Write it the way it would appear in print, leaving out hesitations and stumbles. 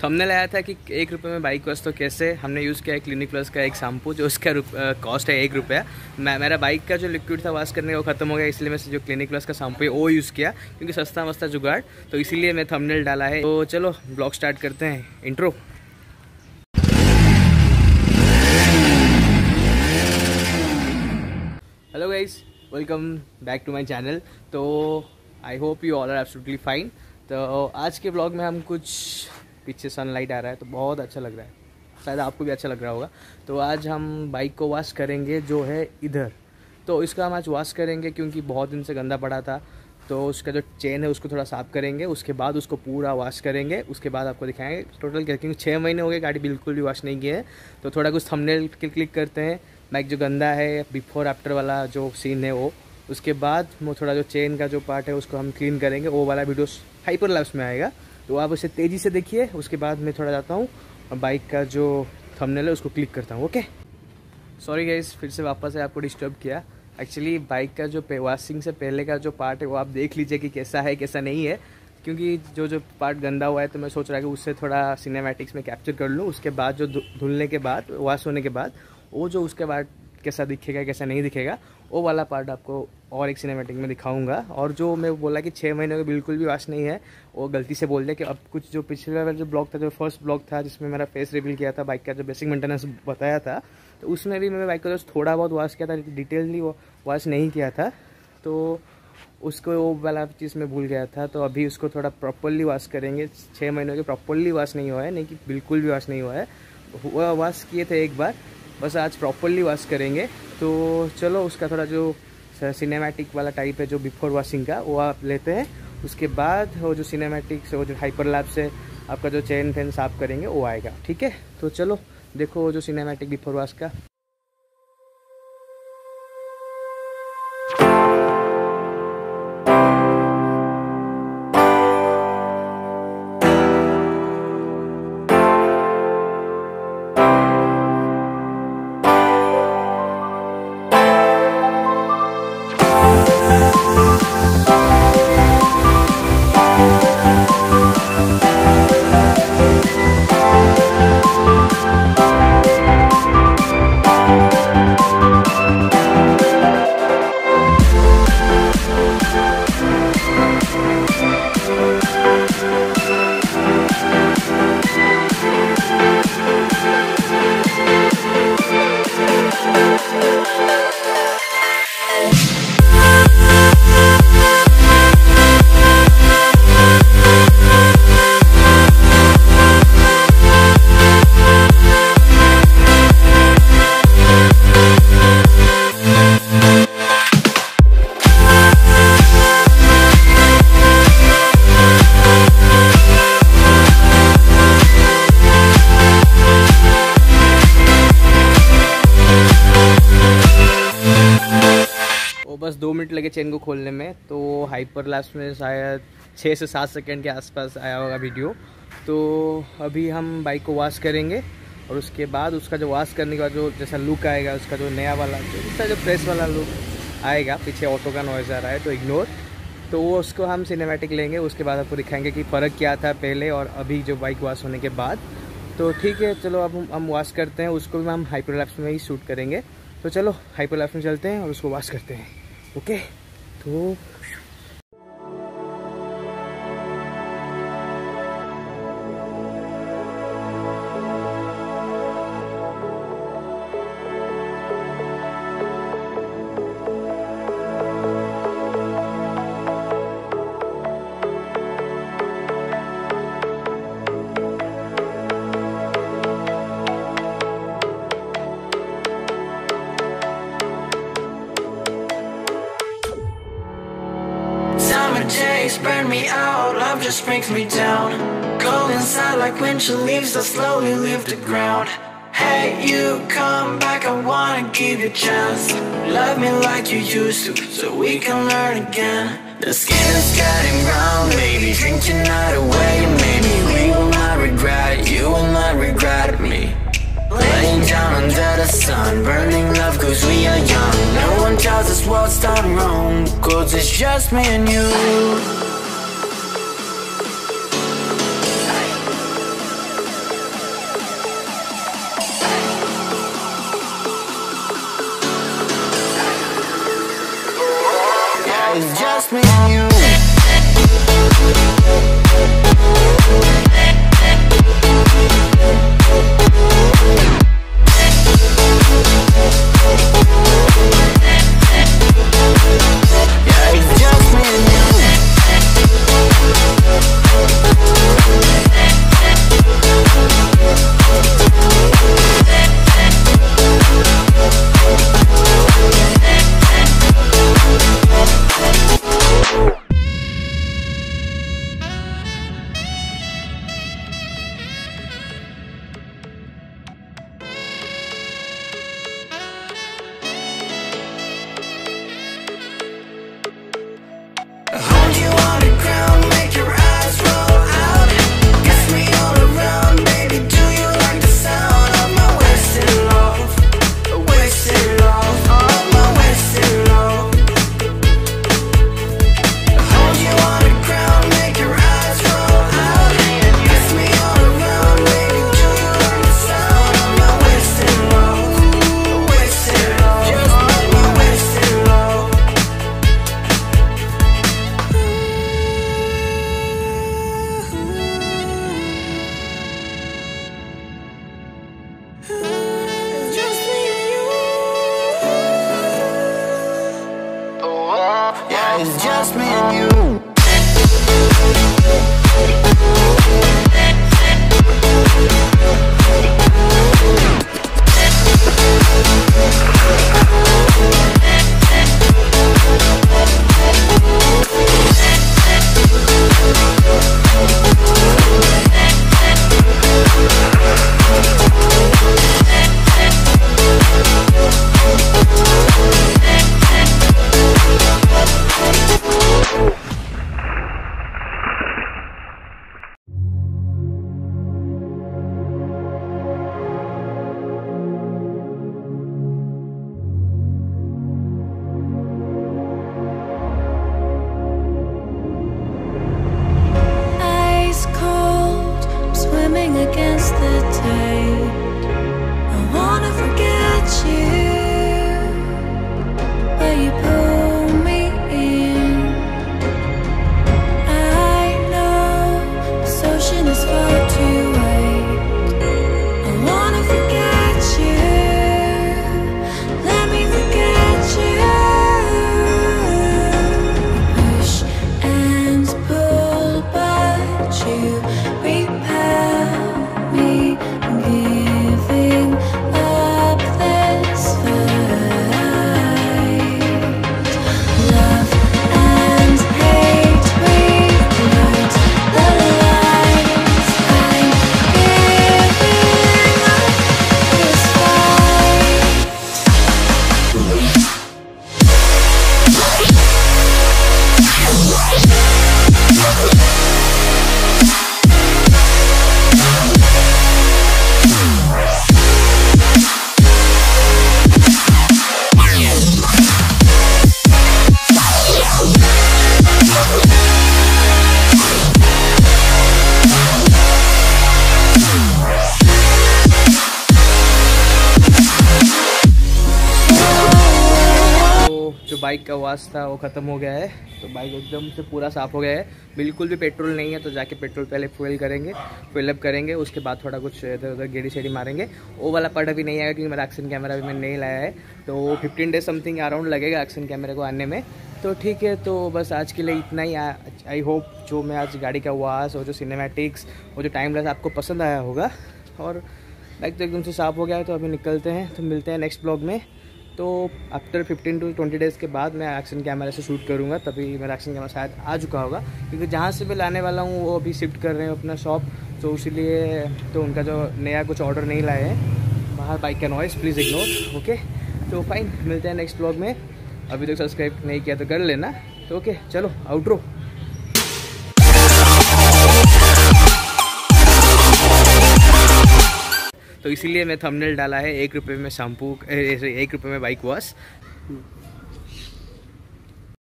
Thumbnail आया था कि 1 रुपये में बाइक वॉश, तो कैसे हमने यूज़ किया है क्लिनिक प्लस का एक शैम्पू जो उसका कॉस्ट है 1 रुपया। मेरा बाइक का जो लिक्विड था वॉश करने का वो ख़त्म हो गया, इसलिए मैं जो क्लिनिक प्लस का शैम्पू है वो यूज़ किया, क्योंकि सस्ता मस्ता जुगाड़, तो इसीलिए मैं थंबनेल डाला है। तो चलो ब्लॉग स्टार्ट करते हैं। Intro. Hello guys, welcome back to my channel. तो I hope you all are absolutely fine. तो आज के ब्लॉग में हम कुछ, पीछे सनलाइट आ रहा है तो बहुत अच्छा लग रहा है, शायद आपको भी अच्छा लग रहा होगा। तो आज हम बाइक को वॉश करेंगे जो है इधर। तो इसका हम आज वॉश करेंगे क्योंकि बहुत दिन से गंदा पड़ा था, तो उसका जो चेन है उसको थोड़ा साफ़ करेंगे, उसके बाद उसको पूरा वॉश करेंगे, उसके बाद आपको दिखाएंगे टोटल क्या, क्योंकि 6 महीने हो गए गाड़ी बिल्कुल भी वॉश नहीं की है। तो थोड़ा कुछ थंबनेल क्लिक करते हैं, बाइक जो गंदा है बिफोर आफ्टर वाला जो सीन है वो, उसके बाद वो थोड़ा जो चेन का जो पार्ट है उसको हम क्लीन करेंगे, वो वाला वीडियो हाइपरलैप्स में आएगा, तो आप उसे तेज़ी से देखिए। उसके बाद मैं थोड़ा जाता हूँ और बाइक का जो थंबनेल है उसको क्लिक करता हूँ। ओके, सॉरी गाइस, फिर से वापस है, आपको डिस्टर्ब किया। एक्चुअली बाइक का जो वॉशिंग से पहले का जो पार्ट है वो आप देख लीजिए कि कैसा है कैसा नहीं है, क्योंकि जो पार्ट गंदा हुआ है तो मैं सोच रहा कि उससे थोड़ा सिनेमैटिक्स में कैप्चर कर लूँ। उसके बाद जो धुलने के बाद, वॉश होने के बाद, वो जो उसके बाद कैसा दिखेगा कैसा नहीं दिखेगा, वो वाला पार्ट आपको और एक सिनेमैटिक में दिखाऊंगा। और जो मैं बोला कि 6 महीने का बिल्कुल भी वॉश नहीं है, वो गलती से बोल दिया कि अब कुछ जो पिछले वाला जो ब्लॉग था, जो फर्स्ट ब्लॉग था जिसमें मेरा फेस रिवील किया था, बाइक का जो बेसिक मेंटेनेंस बताया था, तो उसमें भी मैंने बाइक को जो थोड़ा बहुत वॉश किया था, डिटेलली वो वॉश नहीं किया था, तो उसको वो वाला चीज़ में भूल गया था। तो अभी उसको थोड़ा प्रॉपरली वॉश करेंगे। 6 महीनों के प्रॉपरली वॉश नहीं हुआ है, नहीं कि बिल्कुल भी वॉश नहीं हुआ है, वॉश किए थे एक बार, बस आज प्रॉपरली वॉश करेंगे। तो चलो उसका थोड़ा जो सिनेमैटिक वाला टाइप है जो बिफोर वॉशिंग का, वो आप लेते हैं। उसके बाद वो जो सिनेमैटिक, वो जो हाइपरलैप्स है, आपका जो चेन फैन साफ करेंगे वो आएगा, ठीक है। तो चलो देखो वो जो सिनेमैटिक बिफोर वॉश का। बस 2 मिनट लगे चेन को खोलने में, तो हाइपरलैप्स में शायद 6 से 7 सेकंड के आसपास आया होगा वीडियो। तो अभी हम बाइक को वॉश करेंगे और उसके बाद उसका जो वॉश करने के बाद जो जैसा लुक आएगा, उसका जो नया वाला जो फ्रेश वाला लुक आएगा, पीछे ऑटो का नॉइज़ आ रहा है तो इग्नोर, तो वो उसको हम सिनेमैटिक लेंगे। उसके बाद आपको दिखाएंगे कि फ़र्क क्या था पहले और अभी जो बाइक वॉश होने के बाद। तो ठीक है, चलो अब हम वॉश करते हैं, उसको भी हम हाइपरलैप्स में ही शूट करेंगे। तो चलो हाइपरलैप्स में चलते हैं और उसको वॉश करते हैं। ओके, तो days burn me out, love just brings me down. Cold inside like winter leaves that slowly leave the ground. Hey, you come back, I wanna give you a chance. Love me like you used to, so we can learn again. The skin is getting brown, baby, drink your night away. Maybe we will not regret it, you will not regret me. Laying down under the sun, burning love cause we are young. No one tells us what's done wrong, cause it's just me and you. just me and you. Against the tide, I wanna forget you, but you pull me in. I know this ocean is far too wide. I wanna forget you, let me forget you. Push and pull, but you repel me, giving up this fight. Love and hate, we blurred the lines. I'm giving up this fight. जो bike का आवाज़ था वो ख़त्म हो गया है, तो बाइक एकदम से पूरा साफ़ हो गया है। बिल्कुल भी पेट्रोल नहीं है, तो जाके पेट्रोल पहले फिल अप करेंगे, उसके बाद थोड़ा कुछ इधर उधर गेड़ी शेड़ी मारेंगे। वो वाला पार्ट अभी नहीं आएगा क्योंकि मेरा एक्शन कैमरा भी मैंने नहीं लाया है, तो 15 डेज समथिंग अराउंड लगेगा एक्शन कैमरे को आने में। तो ठीक है, तो बस आज के लिए इतना ही। आई होप जो मैं आज गाड़ी का आवाज़ और जो सिनेमैटिक्स और जो टाइम लैप्स आपको पसंद आया होगा। और बाइक तो एकदम से साफ़ हो गया है, तो अभी निकलते हैं, तो मिलते हैं नेक्स्ट ब्लॉग में। तो आफ्टर 15 to 20 डेज़ के बाद मैं एक्शन कैमरा से शूट करूँगा, तभी मेरा एक्शन कैमरा शायद आ चुका होगा, क्योंकि जहाँ से मैं लाने वाला हूँ वो अभी शिफ्ट कर रहे हैं अपना शॉप, तो इसीलिए तो उनका जो नया कुछ ऑर्डर नहीं लाए हैं। बाहर बाइक का नॉइस प्लीज़ इग्नोर, ओके। तो फाइन, मिलते हैं नेक्स्ट ब्लॉग में। अभी तक सब्सक्राइब नहीं किया तो कर लेना। तो ओके, चलो आउटरो। तो इसीलिए मैं थंबनेल डाला है 1 रुपये में शैम्पू, 1 रुपये में बाइक वॉश।